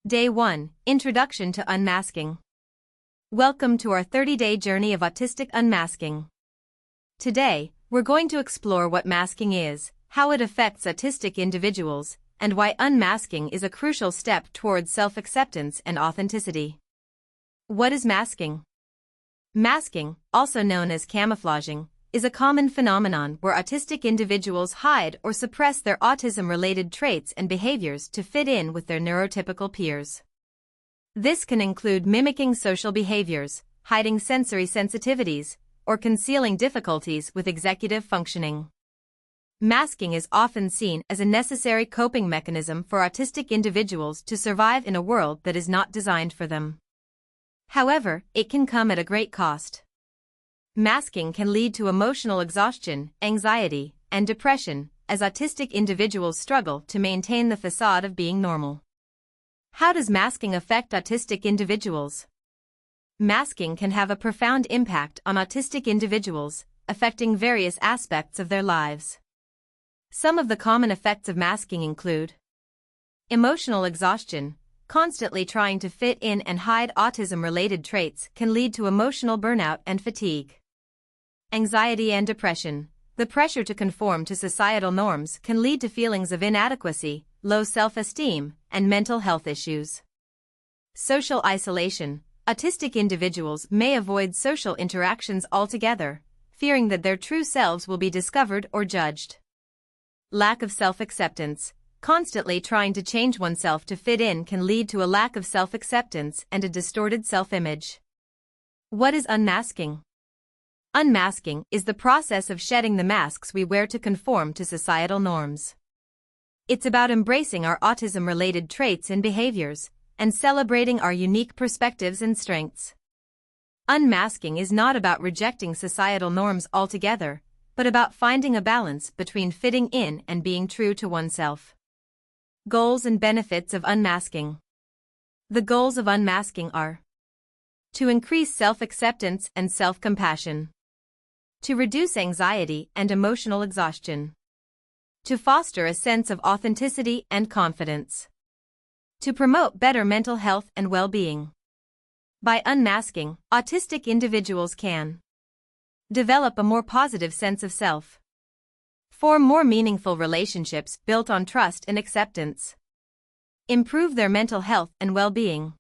Day 1, Introduction to Unmasking. Welcome to our 30-day journey of autistic unmasking. Today, we're going to explore what masking is, how it affects autistic individuals, and why unmasking is a crucial step towards self-acceptance and authenticity. What is masking? Masking, also known as camouflaging, is a common phenomenon where autistic individuals hide or suppress their autism-related traits and behaviors to fit in with their neurotypical peers. This can include mimicking social behaviors, hiding sensory sensitivities, or concealing difficulties with executive functioning. Masking is often seen as a necessary coping mechanism for autistic individuals to survive in a world that is not designed for them. However, it can come at a great cost. Masking can lead to emotional exhaustion, anxiety, and depression, as autistic individuals struggle to maintain the facade of being normal. How does masking affect autistic individuals? Masking can have a profound impact on autistic individuals, affecting various aspects of their lives. Some of the common effects of masking include emotional exhaustion. Constantly trying to fit in and hide autism-related traits can lead to emotional burnout and fatigue. Anxiety and depression. The pressure to conform to societal norms can lead to feelings of inadequacy, low self-esteem, and mental health issues. Social isolation. Autistic individuals may avoid social interactions altogether, fearing that their true selves will be discovered or judged. Lack of self-acceptance. Constantly trying to change oneself to fit in can lead to a lack of self-acceptance and a distorted self-image. What is unmasking? Unmasking is the process of shedding the masks we wear to conform to societal norms. It's about embracing our autism-related traits and behaviors, and celebrating our unique perspectives and strengths. Unmasking is not about rejecting societal norms altogether, but about finding a balance between fitting in and being true to oneself. Goals and benefits of unmasking. The goals of unmasking are to increase self-acceptance and self-compassion, to reduce anxiety and emotional exhaustion, to foster a sense of authenticity and confidence, to promote better mental health and well-being. By unmasking, autistic individuals can develop a more positive sense of self, form more meaningful relationships built on trust and acceptance, improve their mental health and well-being,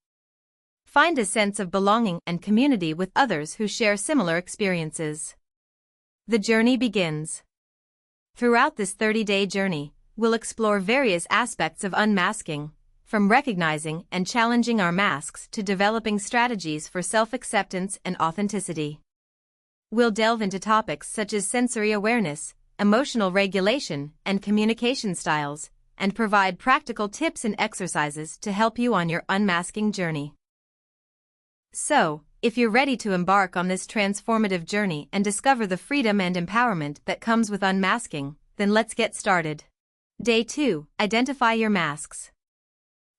find a sense of belonging and community with others who share similar experiences. The journey begins. Throughout this 30-day journey, we'll explore various aspects of unmasking, from recognizing and challenging our masks to developing strategies for self-acceptance and authenticity. We'll delve into topics such as sensory awareness, emotional regulation, and communication styles, and provide practical tips and exercises to help you on your unmasking journey. So, if you're ready to embark on this transformative journey and discover the freedom and empowerment that comes with unmasking, then let's get started. Day 2, Identify your masks.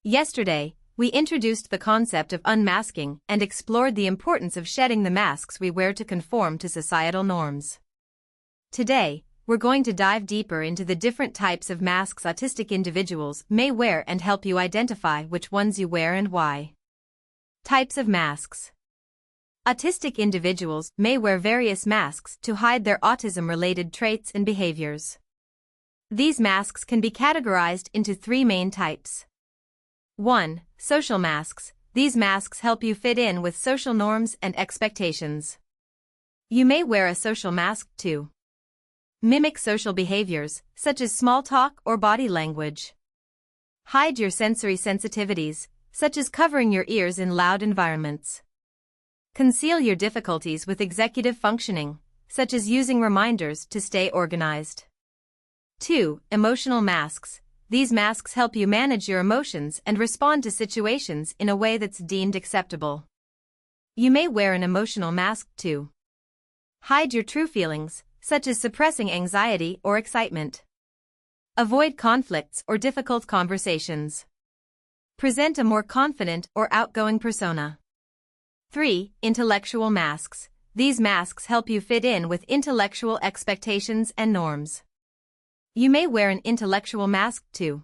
Yesterday, we introduced the concept of unmasking and explored the importance of shedding the masks we wear to conform to societal norms. Today, we're going to dive deeper into the different types of masks autistic individuals may wear and help you identify which ones you wear and why. Types of masks. Autistic individuals may wear various masks to hide their autism-related traits and behaviors. These masks can be categorized into 3 main types. 1. Social masks. These masks help you fit in with social norms and expectations. You may wear a social mask to mimic social behaviors, such as small talk or body language. Hide your sensory sensitivities, such as covering your ears in loud environments. Conceal your difficulties with executive functioning, such as using reminders to stay organized. 2. Emotional masks. These masks help you manage your emotions and respond to situations in a way that's deemed acceptable. You may wear an emotional mask to hide your true feelings, such as suppressing anxiety or excitement. Avoid conflicts or difficult conversations. Present a more confident or outgoing persona. 3. Intellectual masks. These masks help you fit in with intellectual expectations and norms. You may wear an intellectual mask to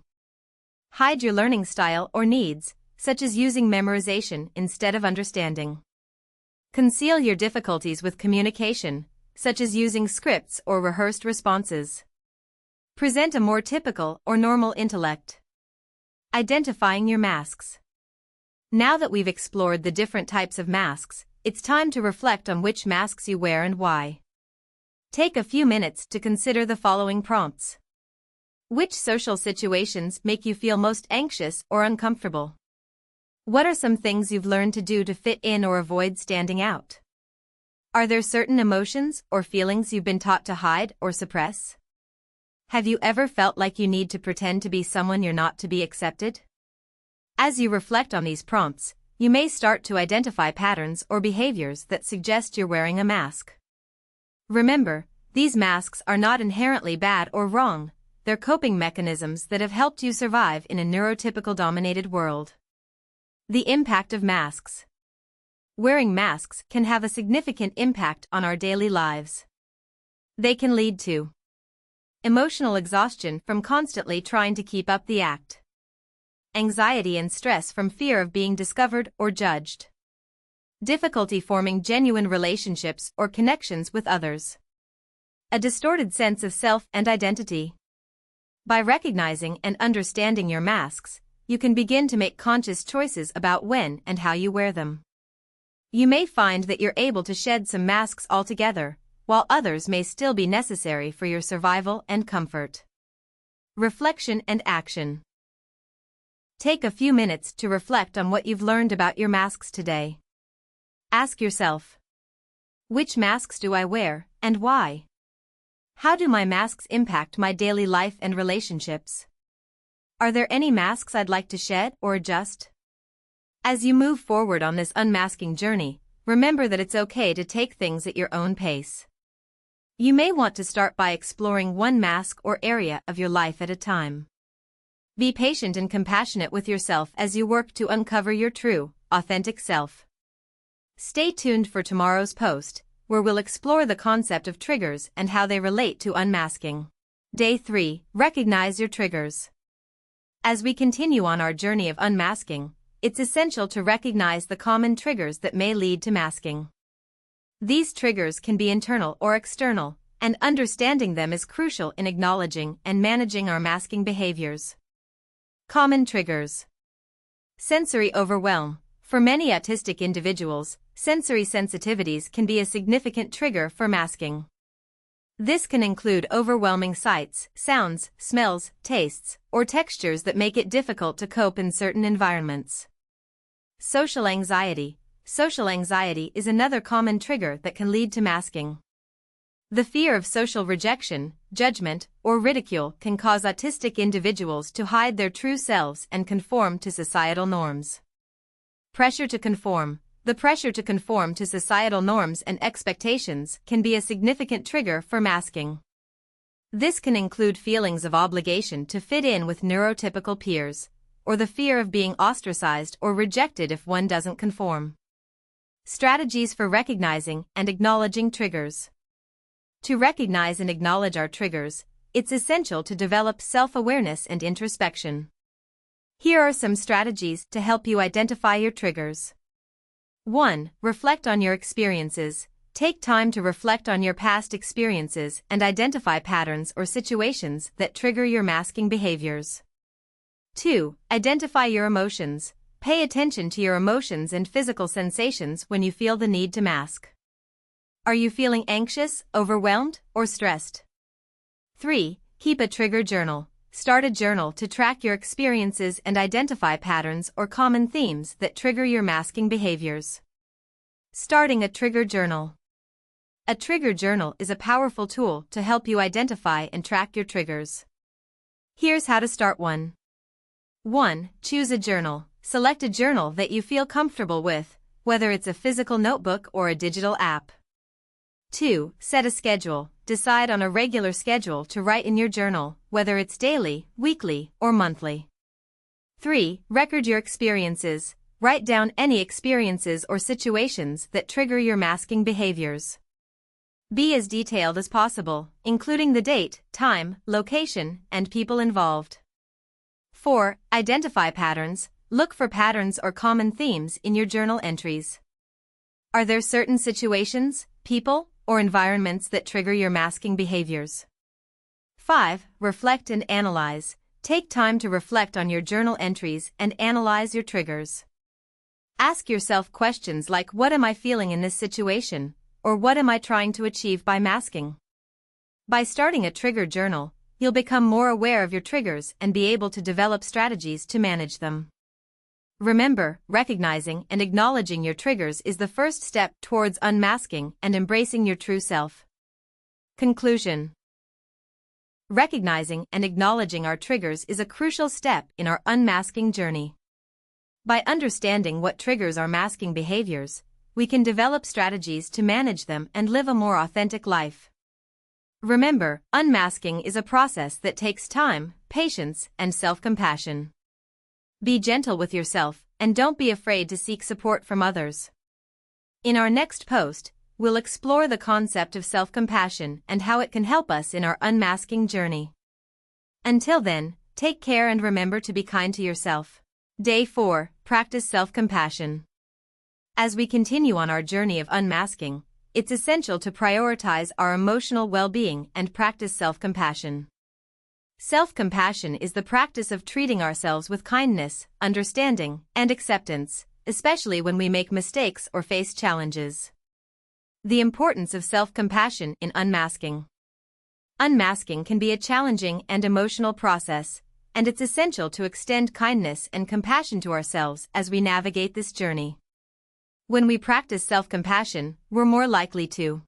hide your learning style or needs, such as using memorization instead of understanding. Conceal your difficulties with communication, such as using scripts or rehearsed responses. Present a more typical or normal intellect. Identifying your masks. Now that we've explored the different types of masks, it's time to reflect on which masks you wear and why. Take a few minutes to consider the following prompts. Which social situations make you feel most anxious or uncomfortable? What are some things you've learned to do to fit in or avoid standing out? Are there certain emotions or feelings you've been taught to hide or suppress? Have you ever felt like you need to pretend to be someone you're not to be accepted? As you reflect on these prompts, you may start to identify patterns or behaviors that suggest you're wearing a mask. Remember, these masks are not inherently bad or wrong, they're coping mechanisms that have helped you survive in a neurotypical-dominated world. The impact of masks. Wearing masks can have a significant impact on our daily lives. They can lead to emotional exhaustion from constantly trying to keep up the act. Anxiety and stress from fear of being discovered or judged. Difficulty forming genuine relationships or connections with others. A distorted sense of self and identity. By recognizing and understanding your masks, you can begin to make conscious choices about when and how you wear them. You may find that you're able to shed some masks altogether, while others may still be necessary for your survival and comfort. Reflection and action. Take a few minutes to reflect on what you've learned about your masks today. Ask yourself, which masks do I wear, and why? How do my masks impact my daily life and relationships? Are there any masks I'd like to shed or adjust? As you move forward on this unmasking journey, remember that it's okay to take things at your own pace. You may want to start by exploring one mask or area of your life at a time. Be patient and compassionate with yourself as you work to uncover your true, authentic self. Stay tuned for tomorrow's post, where we'll explore the concept of triggers and how they relate to unmasking. Day 3. Recognize your triggers. As we continue on our journey of unmasking, it's essential to recognize the common triggers that may lead to masking. These triggers can be internal or external, and understanding them is crucial in acknowledging and managing our masking behaviors. Common triggers. Sensory overwhelm. For many autistic individuals, sensory sensitivities can be a significant trigger for masking. This can include overwhelming sights, sounds, smells, tastes, or textures that make it difficult to cope in certain environments. Social anxiety. Social anxiety is another common trigger that can lead to masking. The fear of social rejection, judgment, or ridicule can cause autistic individuals to hide their true selves and conform to societal norms. Pressure to conform. The pressure to conform to societal norms and expectations can be a significant trigger for masking. This can include feelings of obligation to fit in with neurotypical peers, or the fear of being ostracized or rejected if one doesn't conform. Strategies for recognizing and acknowledging triggers. To recognize and acknowledge our triggers, it's essential to develop self-awareness and introspection. Here are some strategies to help you identify your triggers. 1. Reflect on your experiences. Take time to reflect on your past experiences and identify patterns or situations that trigger your masking behaviors. 2. Identify your emotions. Pay attention to your emotions and physical sensations when you feel the need to mask. Are you feeling anxious, overwhelmed, or stressed? 3. Keep a trigger journal. Start a journal to track your experiences and identify patterns or common themes that trigger your masking behaviors. Starting a trigger journal. A trigger journal is a powerful tool to help you identify and track your triggers. Here's how to start one. 1. Choose a journal. Select a journal that you feel comfortable with, whether it's a physical notebook or a digital app. 2. Set a schedule. Decide on a regular schedule to write in your journal, whether it's daily, weekly, or monthly. 3. Record your experiences. Write down any experiences or situations that trigger your masking behaviors. Be as detailed as possible, including the date, time, location, and people involved. 4. Identify patterns. look for patterns or common themes in your journal entries. Are there certain situations, people, or environments that trigger your masking behaviors? 5. Reflect and analyze. Take time to reflect on your journal entries and analyze your triggers. Ask yourself questions like, what am I feeling in this situation, or what am I trying to achieve by masking? By starting a trigger journal, you'll become more aware of your triggers and be able to develop strategies to manage them. Remember, recognizing and acknowledging your triggers is the first step towards unmasking and embracing your true self. Conclusion. Recognizing and acknowledging our triggers is a crucial step in our unmasking journey. By understanding what triggers our masking behaviors, we can develop strategies to manage them and live a more authentic life. Remember, unmasking is a process that takes time, patience, and self-compassion. Be gentle with yourself, and don't be afraid to seek support from others. In our next post, we'll explore the concept of self-compassion and how it can help us in our unmasking journey. Until then, take care and remember to be kind to yourself. Day 4. Practice self-compassion. As we continue on our journey of unmasking, it's essential to prioritize our emotional well-being and practice self-compassion. Self-compassion is the practice of treating ourselves with kindness, understanding, and acceptance, especially when we make mistakes or face challenges. The importance of self-compassion in unmasking. Unmasking can be a challenging and emotional process, and it's essential to extend kindness and compassion to ourselves as we navigate this journey. When we practice self-compassion, we're more likely to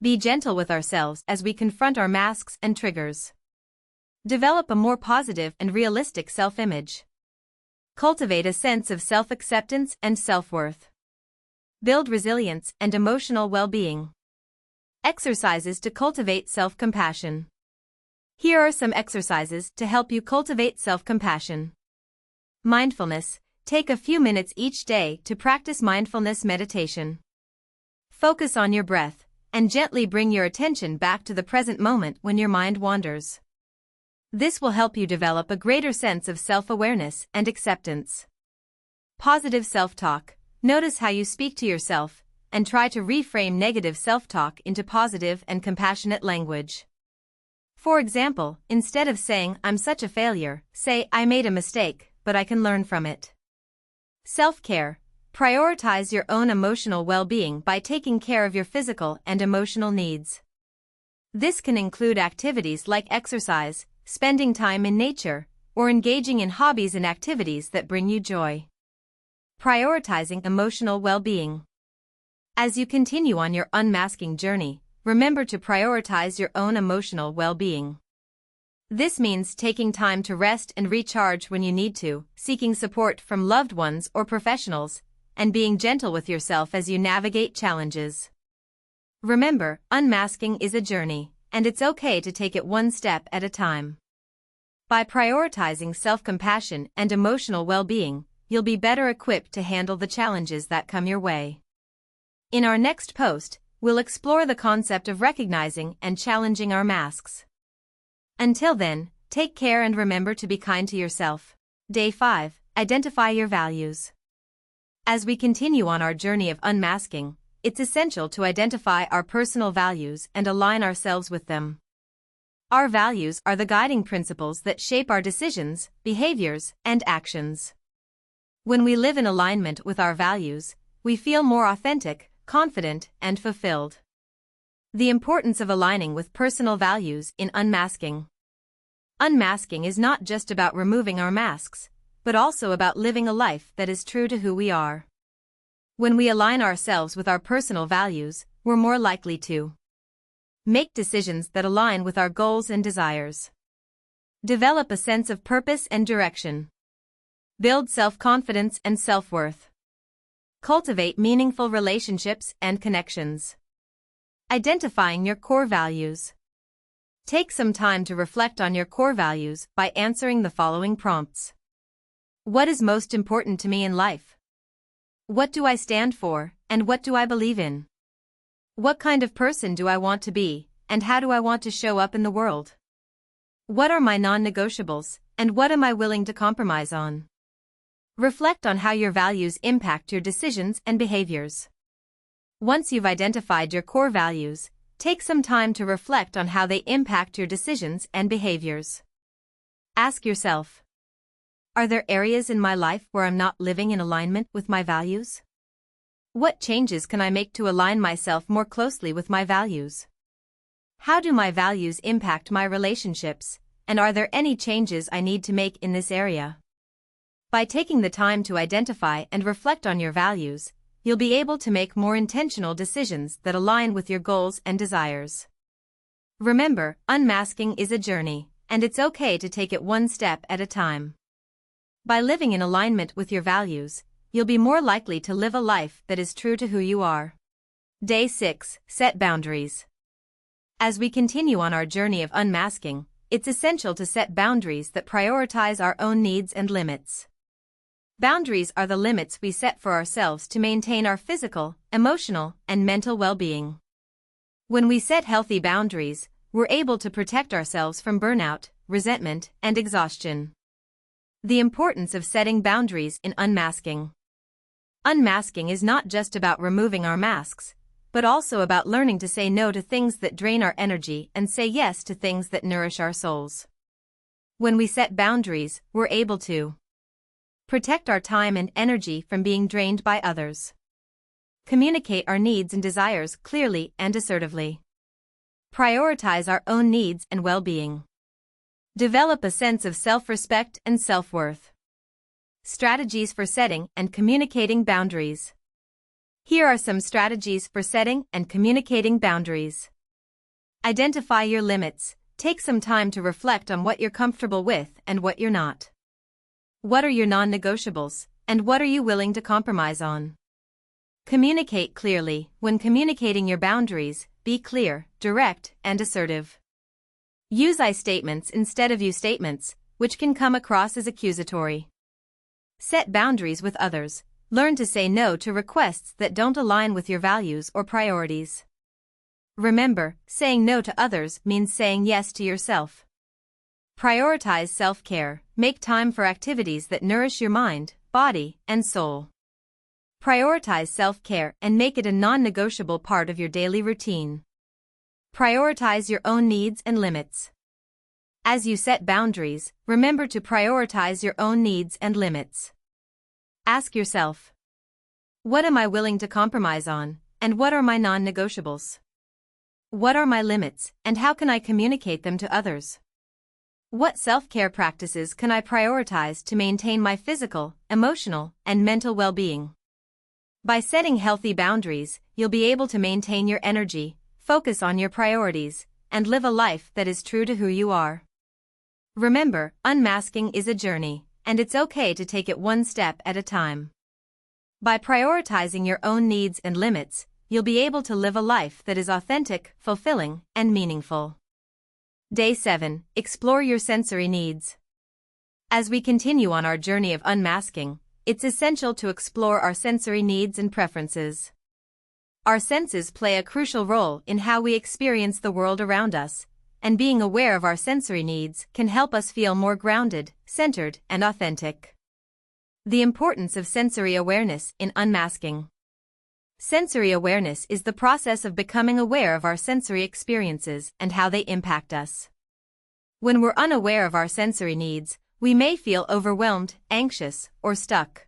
be gentle with ourselves as we confront our masks and triggers. Develop a more positive and realistic self-image. Cultivate a sense of self-acceptance and self-worth. Build resilience and emotional well-being. Exercises to cultivate self-compassion. Here are some exercises to help you cultivate self-compassion. Mindfulness. Take a few minutes each day to practice mindfulness meditation. Focus on your breath, and gently bring your attention back to the present moment when your mind wanders. This will help you develop a greater sense of self-awareness and acceptance. Positive self-talk. Notice how you speak to yourself, and try to reframe negative self-talk into positive and compassionate language. For example, instead of saying, "I'm such a failure," say, "I made a mistake, but I can learn from it." Self-care. Prioritize your own emotional well-being by taking care of your physical and emotional needs. This can include activities like exercise, spending time in nature, or engaging in hobbies and activities that bring you joy. Prioritizing emotional well-being. As you continue on your unmasking journey, remember to prioritize your own emotional well-being. This means taking time to rest and recharge when you need to, seeking support from loved ones or professionals, and being gentle with yourself as you navigate challenges. Remember, unmasking is a journey, and it's okay to take it one step at a time. By prioritizing self-compassion and emotional well-being, you'll be better equipped to handle the challenges that come your way. In our next post, we'll explore the concept of recognizing and challenging our masks. Until then, take care and remember to be kind to yourself. Day 5. Identify your values. As we continue on our journey of unmasking, it's essential to identify our personal values and align ourselves with them. Our values are the guiding principles that shape our decisions, behaviors, and actions. When we live in alignment with our values, we feel more authentic, confident, and fulfilled. The importance of aligning with personal values in unmasking. Unmasking is not just about removing our masks, but also about living a life that is true to who we are. When we align ourselves with our personal values, we're more likely to make decisions that align with our goals and desires. Develop a sense of purpose and direction. Build self-confidence and self-worth. Cultivate meaningful relationships and connections. Identifying your core values. Take some time to reflect on your core values by answering the following prompts. What is most important to me in life? What do I stand for, and what do I believe in? What kind of person do I want to be, and how do I want to show up in the world? What are my non-negotiables, and what am I willing to compromise on? Reflect on how your values impact your decisions and behaviors. Once you've identified your core values, take some time to reflect on how they impact your decisions and behaviors. Ask yourself, are there areas in my life where I'm not living in alignment with my values? What changes can I make to align myself more closely with my values? How do my values impact my relationships, and are there any changes I need to make in this area? By taking the time to identify and reflect on your values, you'll be able to make more intentional decisions that align with your goals and desires. Remember, unmasking is a journey, and it's okay to take it one step at a time. By living in alignment with your values, you'll be more likely to live a life that is true to who you are. Day 6. Set boundaries. As we continue on our journey of unmasking, it's essential to set boundaries that prioritize our own needs and limits. Boundaries are the limits we set for ourselves to maintain our physical, emotional, and mental well-being. When we set healthy boundaries, we're able to protect ourselves from burnout, resentment, and exhaustion. The importance of setting boundaries in unmasking. Unmasking is not just about removing our masks, but also about learning to say no to things that drain our energy and say yes to things that nourish our souls. When we set boundaries, we're able to protect our time and energy from being drained by others. Communicate our needs and desires clearly and assertively. Prioritize our own needs and well-being. Develop a sense of self-respect and self-worth. Strategies for setting and communicating boundaries. Here are some strategies for setting and communicating boundaries. Identify your limits. Take some time to reflect on what you're comfortable with and what you're not. What are your non-negotiables, and what are you willing to compromise on? Communicate clearly. When communicating your boundaries, be clear, direct, and assertive. Use I statements instead of you statements, which can come across as accusatory. Set boundaries with others. Learn to say no to requests that don't align with your values or priorities. Remember, saying no to others means saying yes to yourself. Prioritize self-care. Make time for activities that nourish your mind, body, and soul. Prioritize self-care and make it a non-negotiable part of your daily routine. Prioritize your own needs and limits. As you set boundaries, remember to prioritize your own needs and limits. Ask yourself, what am I willing to compromise on, and what are my non-negotiables? What are my limits, and how can I communicate them to others? What self-care practices can I prioritize to maintain my physical, emotional, and mental well-being? By setting healthy boundaries, you'll be able to maintain your energy, focus on your priorities, and live a life that is true to who you are. Remember, unmasking is a journey, and it's okay to take it one step at a time. By prioritizing your own needs and limits, you'll be able to live a life that is authentic, fulfilling, and meaningful. Day 7. Explore your sensory needs. As we continue on our journey of unmasking, it's essential to explore our sensory needs and preferences. Our senses play a crucial role in how we experience the world around us, and being aware of our sensory needs can help us feel more grounded, centered, and authentic. The importance of sensory awareness in unmasking. Sensory awareness is the process of becoming aware of our sensory experiences and how they impact us. When we're unaware of our sensory needs, we may feel overwhelmed, anxious, or stuck.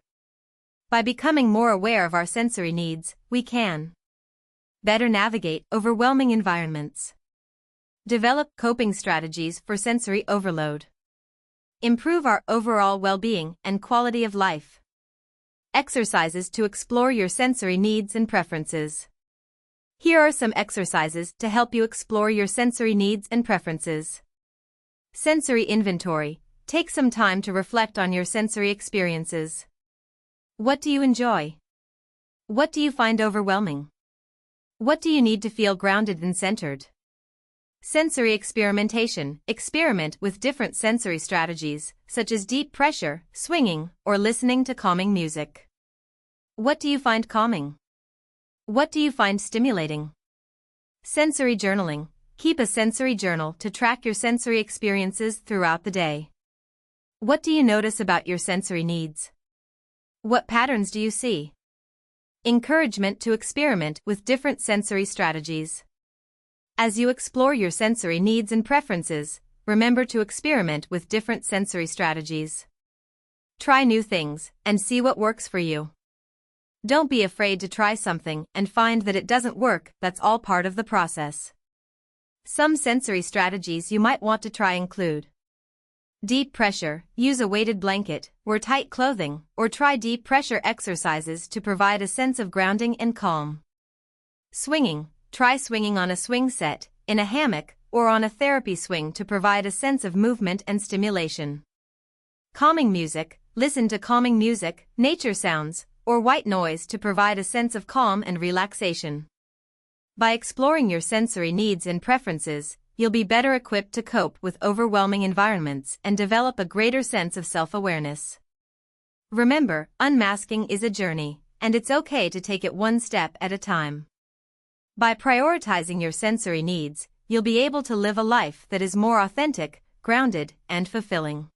By becoming more aware of our sensory needs, we can better navigate overwhelming environments. Develop coping strategies for sensory overload. Improve our overall well-being and quality of life. Exercises to explore your sensory needs and preferences. Here are some exercises to help you explore your sensory needs and preferences. Sensory inventory. Take some time to reflect on your sensory experiences. What do you enjoy? What do you find overwhelming? What do you need to feel grounded and centered? Sensory experimentation. Experiment with different sensory strategies, such as deep pressure, swinging, or listening to calming music. What do you find calming? What do you find stimulating? Sensory journaling. Keep a sensory journal to track your sensory experiences throughout the day. What do you notice about your sensory needs? What patterns do you see? Encouragement to experiment with different sensory strategies. As you explore your sensory needs and preferences, remember to experiment with different sensory strategies. Try new things and see what works for you. Don't be afraid to try something and find that it doesn't work. That's all part of the process. Some sensory strategies you might want to try include deep pressure, use a weighted blanket, wear tight clothing, or try deep pressure exercises to provide a sense of grounding and calm. Swinging, try swinging on a swing set, in a hammock, or on a therapy swing to provide a sense of movement and stimulation. Calming music, listen to calming music, nature sounds, or white noise to provide a sense of calm and relaxation. By exploring your sensory needs and preferences, you'll be better equipped to cope with overwhelming environments and develop a greater sense of self-awareness. Remember, unmasking is a journey, and it's okay to take it one step at a time. By prioritizing your sensory needs, you'll be able to live a life that is more authentic, grounded, and fulfilling.